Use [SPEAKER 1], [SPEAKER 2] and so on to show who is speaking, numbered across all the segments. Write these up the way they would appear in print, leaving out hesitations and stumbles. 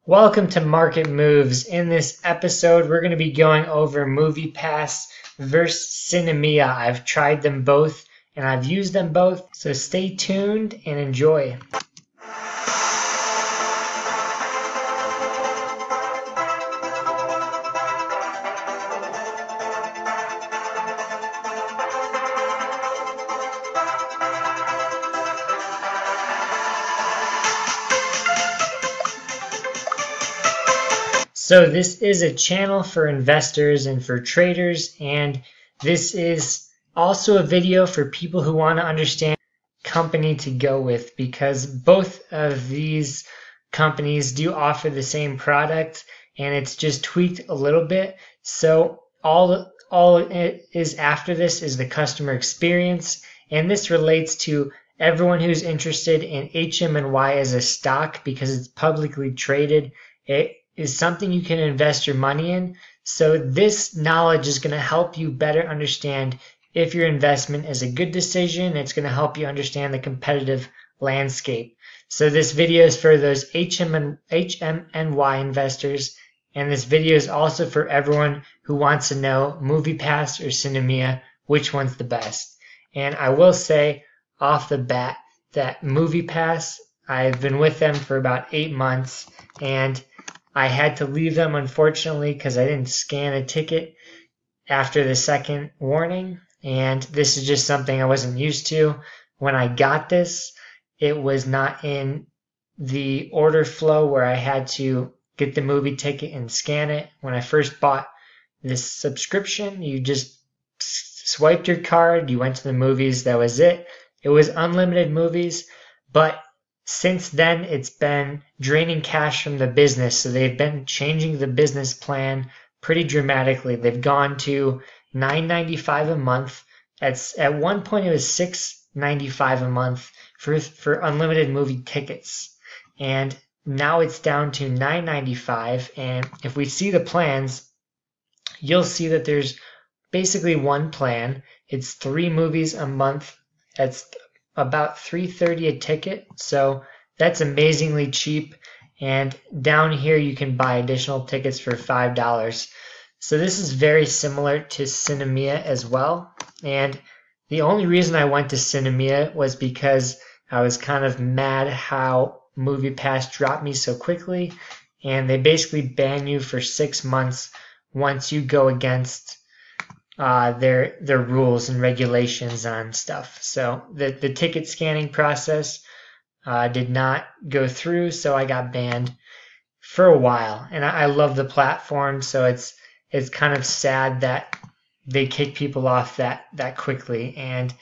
[SPEAKER 1] Welcome to Market Moves. In this episode, we're going to be going over Moviepass vs Sinemia. I've tried them both and I've used them both, so stay tuned and enjoy. So this is a channel for investors and for traders, and this is also a video for people who want to understand company to go with, because both of these companies do offer the same product and it's just tweaked a little bit. So all it is after this is the customer experience, and this relates to everyone who's interested in HM&Y as a stock because it's publicly traded. It is something you can invest your money in. So this knowledge is going to help you better understand if your investment is a good decision. It's going to help you understand the competitive landscape. So this video is for those HM&Y investors, and this video is also for everyone who wants to know Moviepass or Sinemia, which one's the best. And I will say off the bat that Moviepass, I've been with them for about 8 months, and I had to leave them, unfortunately, because I didn't scan a ticket after the second warning, and this is just something I wasn't used to. When I got this, it was not in the order flow where I had to get the movie ticket and scan it. When I first bought this subscription, you just swiped your card, you went to the movies, that was it. It was unlimited movies, but since then, it's been draining cash from the business, so they've been changing the business plan pretty dramatically. They've gone to $9.95 a month. At one point, it was $6.95 a month for unlimited movie tickets, and now it's down to $9.95. And if we see the plans, you'll see that there's basically one plan. It's 3 movies a month. That's about $3.30 a ticket, so that's amazingly cheap. And down here you can buy additional tickets for $5. So this is very similar to Sinemia as well. And the only reason I went to Sinemia was because I was kind of mad how Moviepass dropped me so quickly, and they basically ban you for 6 months once you go against their rules and regulations on stuff. So the ticket scanning process did not go through, so I got banned for a while. And I love the platform, so it's kind of sad that they kick people off that quickly. And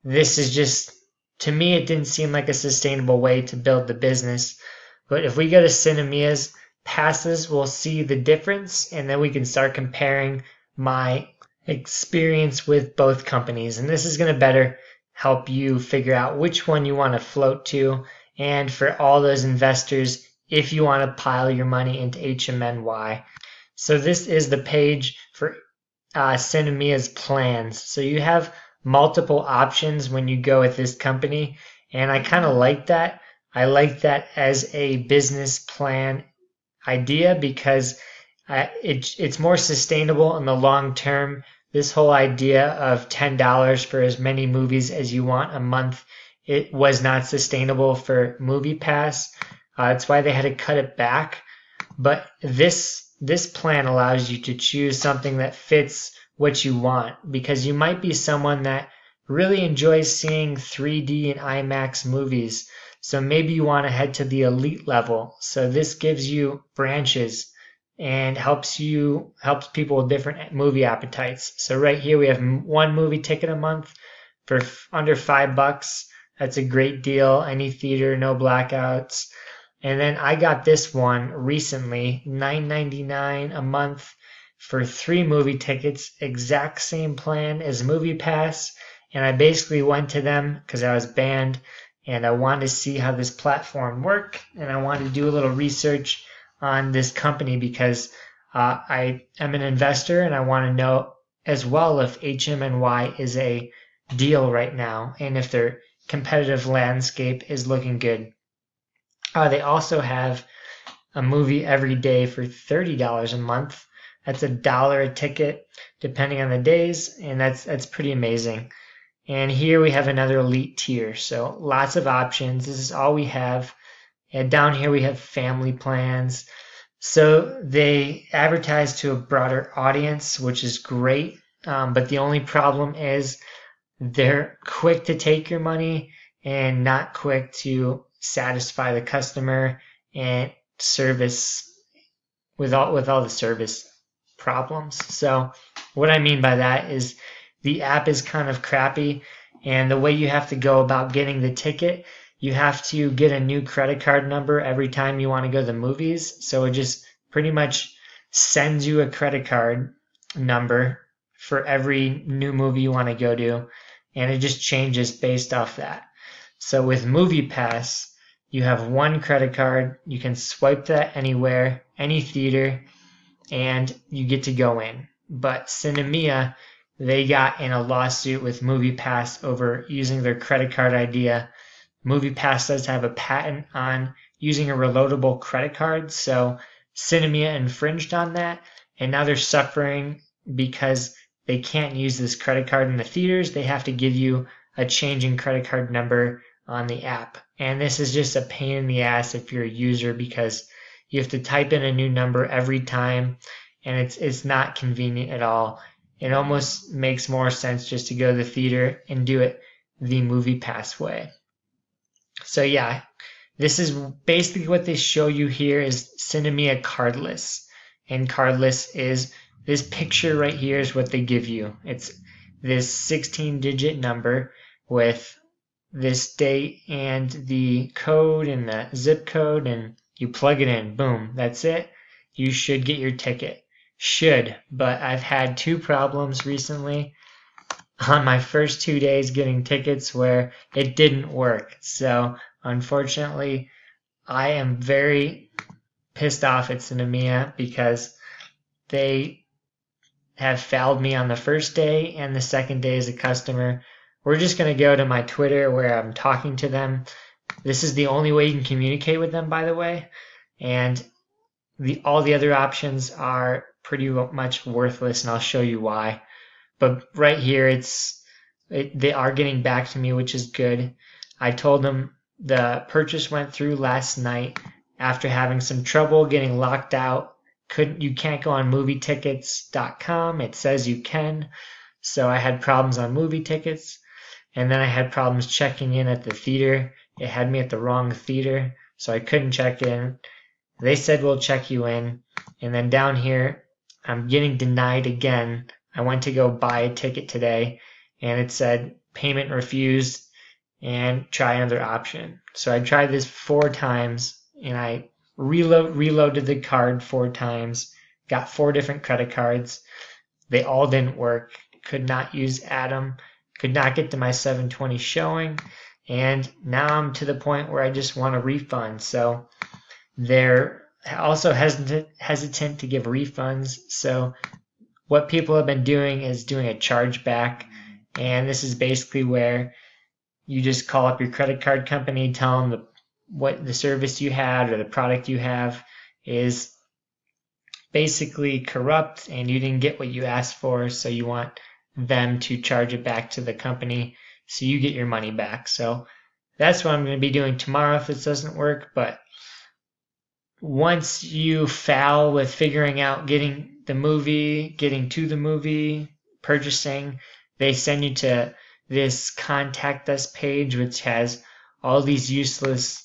[SPEAKER 1] this is just, to me, it didn't seem like a sustainable way to build the business. But if we go to Sinemia's passes, we'll see the difference, and then we can start comparing my experience with both companies, and this is going to better help you figure out which one you want to float to. And for all those investors, if you want to pile your money into HM&Y. So this is the page for Sinemia's plans. So you have multiple options when you go with this company, and I kind of like that. I like that as a business plan idea because it's more sustainable in the long term. This whole idea of $10 for as many movies as you want a month, it was not sustainable for Moviepass. That's why they had to cut it back. But this plan allows you to choose something that fits what you want, because you might be someone that really enjoys seeing 3D and IMAX movies. So maybe you want to head to the elite level. So this gives you branches and helps people with different movie appetites. So right here we have 1 movie ticket a month for under $5. That's a great deal. Any theater, no blackouts. And then I got this one recently, $9.99 a month for 3 movie tickets, exact same plan as Moviepass. And I basically went to them because I was banned and I wanted to see how this platform worked, and I wanted to do a little research on this company because I am an investor and I want to know as well if HM&Y is a deal right now and if their competitive landscape is looking good. They also have a movie every day for $30 a month. That's $1 a ticket, depending on the days, and that's pretty amazing. And here we have another elite tier, so lots of options. This is all we have. And down here we have family plans. So they advertise to a broader audience, which is great. But the only problem is they're quick to take your money and not quick to satisfy the customer and service with all the service problems. So what I mean by that is the app is kind of crappy, and the way you have to go about getting the ticket, you have to get a new credit card number every time you want to go to the movies. So it just pretty much sends you a credit card number for every new movie you want to go to, and it just changes based off that. So with Moviepass, you have one credit card, you can swipe that anywhere, any theater, and you get to go in. But Sinemia, they got in a lawsuit with Moviepass over using their credit card idea. Moviepass does have a patent on using a reloadable credit card, so Sinemia infringed on that, and now they're suffering because they can't use this credit card in the theaters. They have to give you a change in credit card number on the app. And this is just a pain in the ass if you're a user, because you have to type in a new number every time, and it's not convenient at all. It almost makes more sense just to go to the theater and do it the Moviepass way. So yeah, this is basically what they show you here is Sinemia cardless. And cardless is this picture right here is what they give you. It's this 16-digit number with this date and the code and the zip code, and you plug it in. Boom, that's it. You should get your ticket. Should, but I've had 2 problems recently on my first 2 days getting tickets where it didn't work. So unfortunately, I am very pissed off at Sinemia because they have failed me on the first day and the second day as a customer. We're just going to go to my Twitter where I'm talking to them. This is the only way you can communicate with them, by the way. And all the other options are pretty much worthless, and I'll show you why. But right here, they are getting back to me, which is good. I told them the purchase went through last night after having some trouble getting locked out. You can't go on movietickets.com. It says you can. So I had problems on movie tickets, and then I had problems checking in at the theater. It had me at the wrong theater, so I couldn't check in. They said we'll check you in, and then down here I'm getting denied again. I went to go buy a ticket today, and it said payment refused and try another option. So I tried this 4 times, and I reloaded the card 4 times, got 4 different credit cards. They all didn't work. Could not use Atom, could not get to my 720 showing, and now I'm to the point where I just want a refund. So they're also hesitant to give refunds. So what people have been doing is doing a chargeback, and this is basically where you just call up your credit card company, tell them what the service you had or the product you have is basically corrupt and you didn't get what you asked for, so you want them to charge it back to the company so you get your money back. So that's what I'm going to be doing tomorrow if this doesn't work. But once you fail with figuring out getting to the movie, purchasing, they send you to this contact us page, which has all these useless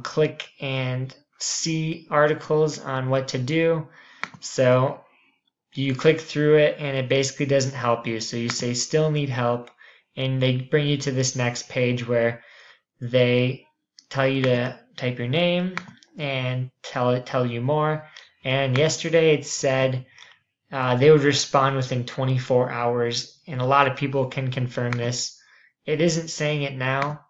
[SPEAKER 1] click and see articles on what to do. So you click through it and it basically doesn't help you. So you say still need help, and they bring you to this next page where they tell you to type your name and tell you more. And yesterday it said they would respond within 24 hours, and a lot of people can confirm this. It isn't saying it now,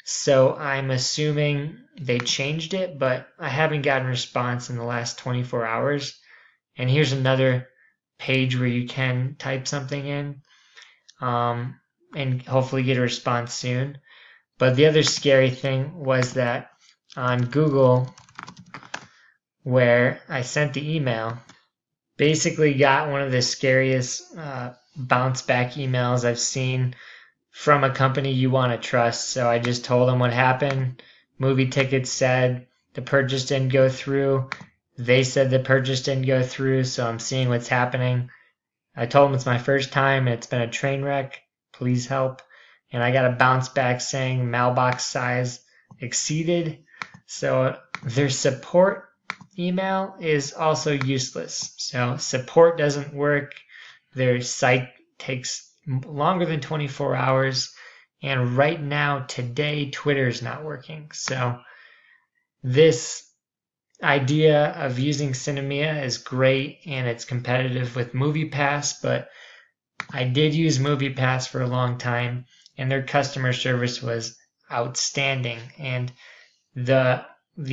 [SPEAKER 1] so I'm assuming they changed it, but I haven't gotten a response in the last 24 hours. And here's another page where you can type something in and hopefully get a response soon. But the other scary thing was that on Google, where I sent the email. Basically got one of the scariest bounce back emails I've seen from a company you want to trust. So I just told them what happened. Movie Tickets said the purchase didn't go through. They said the purchase didn't go through, so I'm seeing what's happening. I told them it's my first time and it's been a train wreck. Please help. And I got a bounce back saying mailbox size exceeded. So their support email is also useless. So support doesn't work. Their site takes longer than 24 hours. And right now, today, Twitter is not working. So this idea of using Sinemia is great and it's competitive with Moviepass, but I did use Moviepass for a long time and their customer service was outstanding. And the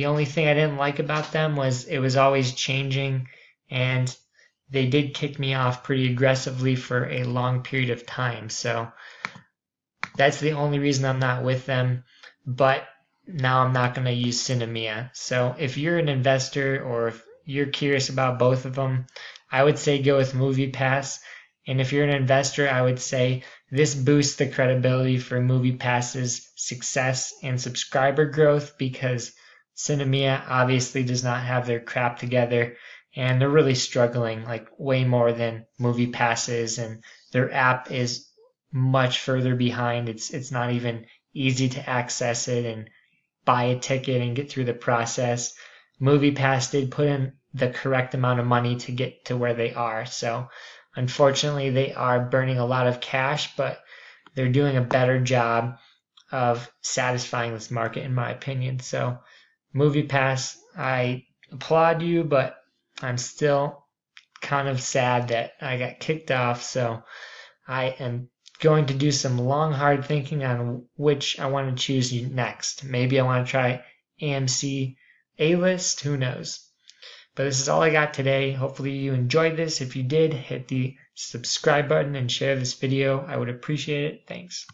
[SPEAKER 1] only thing I didn't like about them was it was always changing, and they did kick me off pretty aggressively for a long period of time. So that's the only reason I'm not with them. But now I'm not going to use Sinemia. So if you're an investor or if you're curious about both of them, I would say go with Moviepass. And if you're an investor, I would say this boosts the credibility for Moviepass's success and subscriber growth because Sinemia obviously does not have their crap together and they're really struggling like way more than Moviepass is, and their app is much further behind. It's not even easy to access it and buy a ticket and get through the process. Moviepass did put in the correct amount of money to get to where they are. So unfortunately, they are burning a lot of cash, but they're doing a better job of satisfying this market, in my opinion. So Moviepass, I applaud you, but I'm still kind of sad that I got kicked off. So I am going to do some long, hard thinking on which I want to choose next. Maybe I want to try AMC A-List. Who knows? But this is all I got today. Hopefully you enjoyed this. If you did, hit the subscribe button and share this video. I would appreciate it. Thanks.